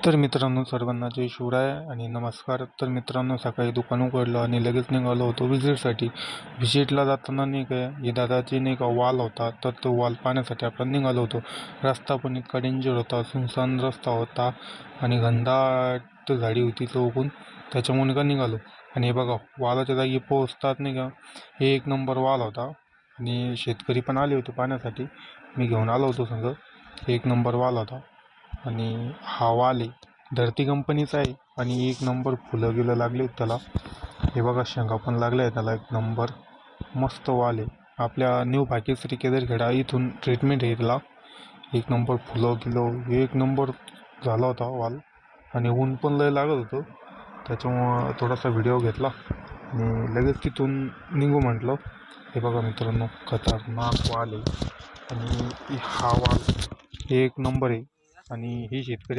तर मित्रांनो, सर्वांना जय शिवराय आणि नमस्कार. तर मित्रांनो, सकाळी दुकान उघडलं आणि लगेच निघालो होतो विजिटसाठी. व्हिजिटला जाताना नाही काय, हे दादाचे नाही का वाल होता, तर तो वाल पाहण्यासाठी आपण निघालो होतो. रस्ता पण इतका डेंजर होता, सुनसान रस्ता होता आणि घनदाट झाडी होती चौकून, त्याच्यामुळे का निघालो. आणि हे बघा, वालाच्या जागी पोहोचतात नाही का, हे एक नंबर वाल होता आणि शेतकरी पण आले होते पाहण्यासाठी. मी घेऊन आलो होतो संग. एक नंबर वाल होता आणि हा वाल आहे धरती कंपनीचा आहे आणि एक नंबर फुलं गिलं लागले त्याला. हे बघा, शेंगा पण लागल्या आहे त्याला, एक नंबर मस्त वाल आहे. आपल्या न्यू भाग्यश्री केदारखेडा इथून ट्रीटमेंट आहे त्याला. एक नंबर फुलं गिलं, एक नंबर झाला होता वाल. आणि ऊन पण लय लागत होतं, त्याच्यामुळं थोडासा व्हिडिओ घेतला आणि लगेच तिथून निघू म्हटलं. हे बघा मित्रांनो, खतरनाक वाल आहे आणि हा वाल एक नंबर आहे. आणि हे शेतकरी